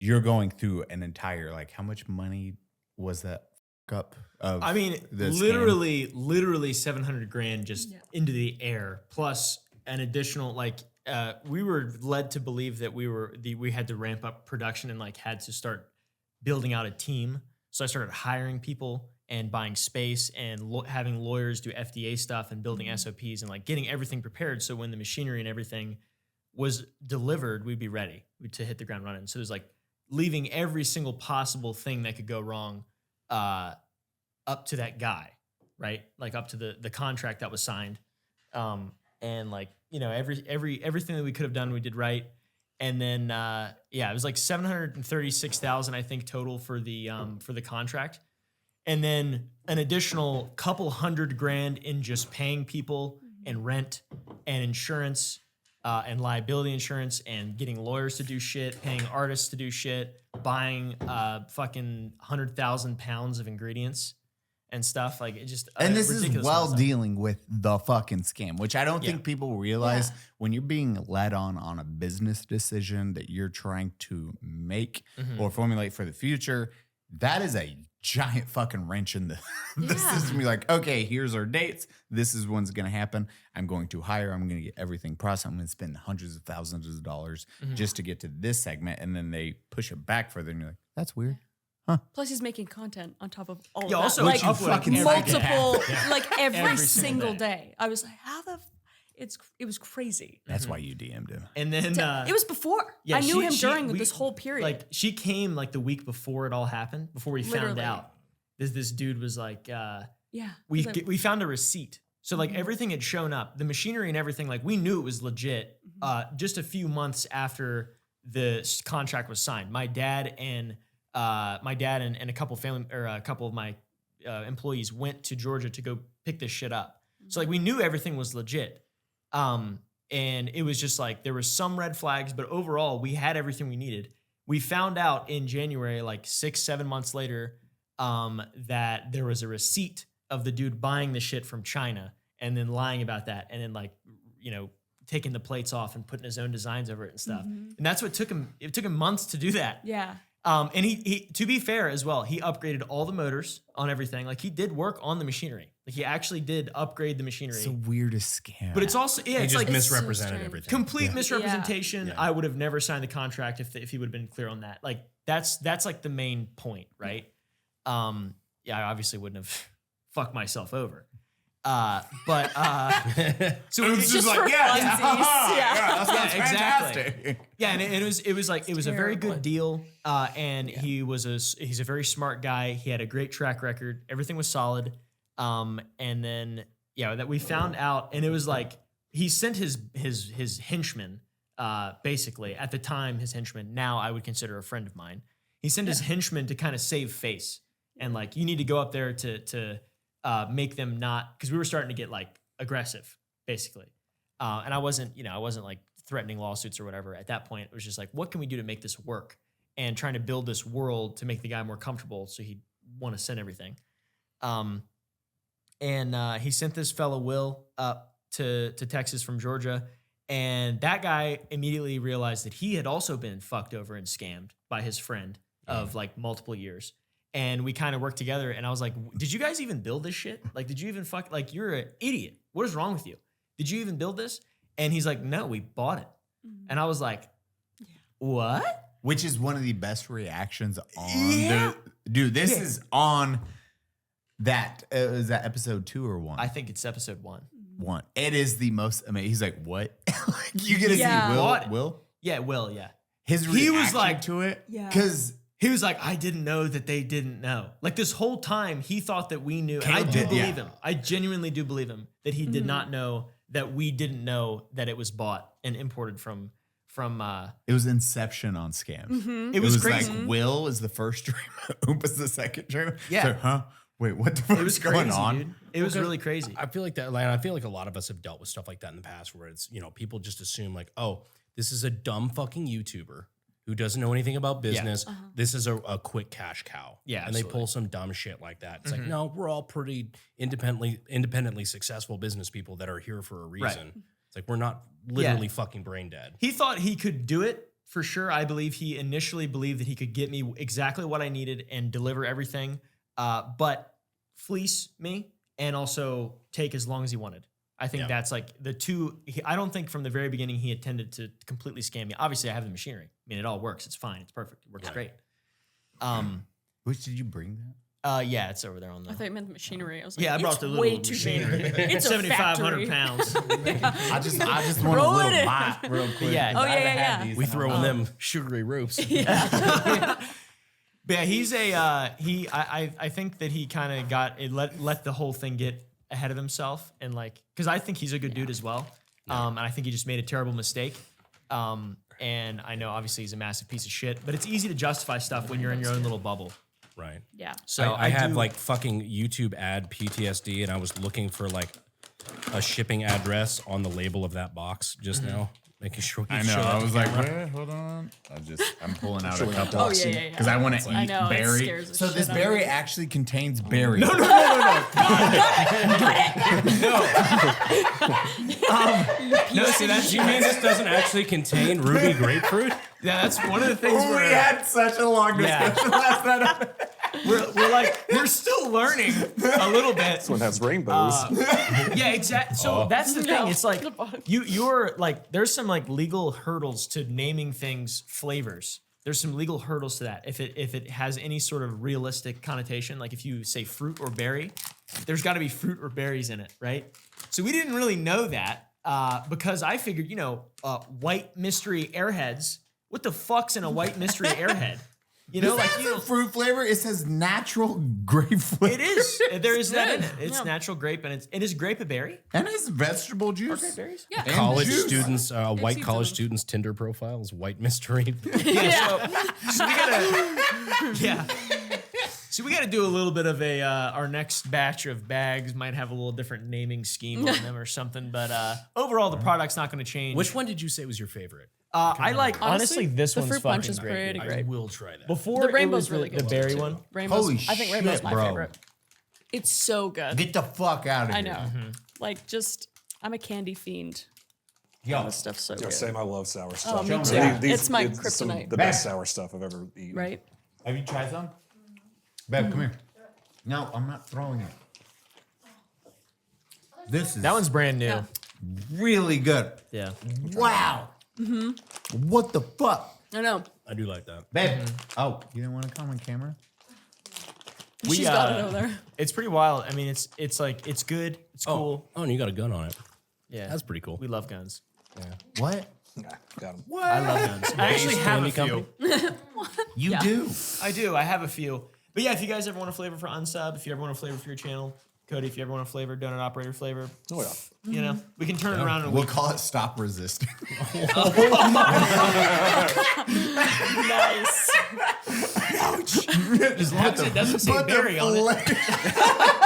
you're going through an entire, like, how much money was that up of I mean, literally 700 grand just into the air, plus an additional, like, we were led to believe that we had to ramp up production and like had to start building out a team. So I started hiring people and buying space and having lawyers do FDA stuff and building SOPs and like getting everything prepared. So when the machinery and everything was delivered, we'd be ready to hit the ground running. So there's like leaving every single possible thing that could go wrong up to that guy, right? Like up to the contract that was signed. And like, you know, everything that we could have done, we did right. And then, it was like 736,000, I think, total for the contract. And then an additional couple $100 grand in just paying people and rent and insurance and liability insurance and getting lawyers to do shit, paying artists to do shit, buying fucking 100,000 pounds of ingredients and stuff. Like it just and this is while dealing with the fucking scam, which I don't think people realize when you're being led on a business decision that you're trying to make or formulate for the future. That is a giant fucking wrench in the system. You're like, okay, here's our dates. This is when's going to happen. I'm going to hire. I'm going to get everything processed. I'm going to spend hundreds of thousands of dollars just to get to this segment. And then they push it back further and you're like, that's weird. Huh. Plus, he's making content on top of all of also that. Like fucking multiple, like every single day. I was like, how the... It was crazy. That's why you DM'd him. And then it was before. Yeah, I knew him during this whole period. Like she came like the week before it all happened, before we found out. This dude was like, we found a receipt. So like everything had shown up, the machinery and everything. Like we knew it was legit. Just a few months after the contract was signed, my dad and a couple of my employees went to Georgia to go pick this shit up. So like we knew everything was legit. And it was just like, there were some red flags, but overall we had everything we needed. We found out in January, like 6-7 months later, that there was a receipt of the dude buying the shit from China and then lying about that. And then like, you know, taking the plates off and putting his own designs over it and stuff. And that's what took him. It took him months to do that. Yeah. And he, to be fair as well, he upgraded all the motors on everything. Like he did work on the machinery. Like he actually did upgrade the machinery. It's the weirdest scam. But it's also, he it's just like misrepresented everything. Complete misrepresentation. Yeah. I would have never signed the contract if he would have been clear on that. Like that's like the main point, right? I obviously wouldn't have fucked myself over. So it was just like, exactly. Yeah, and it was a very good deal. And he's a very smart guy. He had a great track record. Everything was solid. And then that we found out, and it was like he sent his henchman, basically at the time his henchman. Now I would consider a friend of mine. He sent his henchman to kind of save face, and like you need to go up there to make them not, because we were starting to get like aggressive, basically. And I wasn't like threatening lawsuits or whatever. At that point, it was just like, what can we do to make this work? And trying to build this world to make the guy more comfortable, so he'd want to send everything. And he sent this fellow Will up to Texas from Georgia, and that guy immediately realized that he had also been fucked over and scammed by his friend of like multiple years. And we kind of worked together, and I was like, did you guys even build this shit? Like, did you even like, you're an idiot. What is wrong with you? Did you even build this? And he's like, no, we bought it. And I was like, what? Which is one of the best reactions on dude, this is on that. Is that episode 2 or 1? I think it's episode 1. 1. It is the most amazing. He's like, what? Like, you get to see Will? Yeah, Will, yeah. His reaction he was like, to it? Yeah. Because he was like, I didn't know that they didn't know. Like this whole time, he thought that we knew. And I do believe him. I genuinely do believe him that he did not know that we didn't know that it was bought and imported from. It was Inception on scams. It was crazy. Like Will is the first dream, Oompa's the second dream. Yeah. So, wait, what the fuck is going on? Dude. It was really crazy. I feel like that. I feel like a lot of us have dealt with stuff like that in the past, where it's people just assume like, oh, this is a dumb fucking YouTuber who doesn't know anything about business. Yeah. This is a quick cash cow. Yeah, and they pull some dumb shit like that. It's like, no, we're all pretty independently successful business people that are here for a reason. Right. It's like we're not literally fucking brain dead. He thought he could do it for sure, I believe he initially believed that he could get me exactly what I needed and deliver everything, but fleece me and also take as long as he wanted. I think that's like the two. I don't think from the very beginning he intended to completely scam me. Obviously, I have the machinery. I mean, it all works. It's fine. It's perfect. It works great. Which did you bring that? Yeah, it's over there on the. I thought you meant the machinery. I was like, Yeah, I brought it's the little way too machinery. big. It's 7,500 a pounds. I just want a Throw it little in. bot real quick. Yeah. Oh, I haven't yeah, had yeah. these We in a throw in while. them sugary ropes. But yeah, he's a I think that he kind of let the whole thing get ahead of himself and like because I think he's a good dude as well. And I think he just made a terrible mistake. And I know obviously he's a massive piece of shit, but it's easy to justify stuff when you're in your own little bubble. Right. Yeah. So I have like fucking YouTube ad PTSD, and I was looking for like a shipping address on the label of that box just now, making sure. I know. I was like, wait, hold on. I'm pulling out a couple. Oh, yeah. Because I want to I eat know, it berry. scares the So shit this out of berry me. actually contains berries. No. No, see that's You mean this doesn't actually contain ruby grapefruit? yeah, that's one of the things We where had such a long Yeah. discussion last night. we're still learning a little bit. This one has rainbows. Yeah, exactly. So that's the thing. No, It's like the bug. you're like there's some like legal hurdles to naming things flavors. There's some legal hurdles to that. If it has any sort of realistic connotation, like if you say fruit or berry, there's got to be fruit or berries in it, right? So we didn't really know that because I figured, white mystery airheads. What the fuck's in a white mystery airhead? You know, like It's a fruit flavor. It says natural grape flavor. it is. There is that in it. It's Yeah. natural grape, and it is grape a berry. And it's vegetable juice. Berries. Yeah. And College juice. students, white seeds college in them. students' Tinder profile is white mystery. So we gotta, yeah. So we gotta do a little bit of a. Our next batch of bags might have a little different naming scheme on them or something, but overall the product's not going to change. Which one did you say was your favorite? I like honestly this the one's fruit punch fucking is great. pretty I great. will try that. Before The it rainbow's was really the good berry too. one. Rainbow's, Holy I think rainbow's shit, my bro. favorite. It's so good. Get the fuck out of I here. know. Like I'm a candy fiend. Yo, This stuff's so Yeah, good. same. I love sour stuff. Oh, me me too. that. It's my some of kryptonite. the best sour stuff I've ever eaten. Right? have you tried some? Babe, come here. No, I'm not throwing it. This is That one's brand new. Yeah. really good. Yeah. Wow. What the fuck? I know. I do like that. Babe. Oh, you didn't want to come on camera? She's got it over there. It's pretty wild. I mean, it's like it's good. It's cool. Oh, and you got a gun on it. Yeah, That's pretty cool. We love guns. What? Yeah, got 'em. I love guns. I actually have a candy few. You Yeah. do. I do. I have a few. But yeah, if you guys ever want a flavor for unsub, if you ever want a flavor for your channel, Cody, if you ever want a flavor, donut operator flavor, Oh yeah. you know, we can turn it around in a We'll week. call it stop resisting. Nice. As long as it doesn't say berry on it.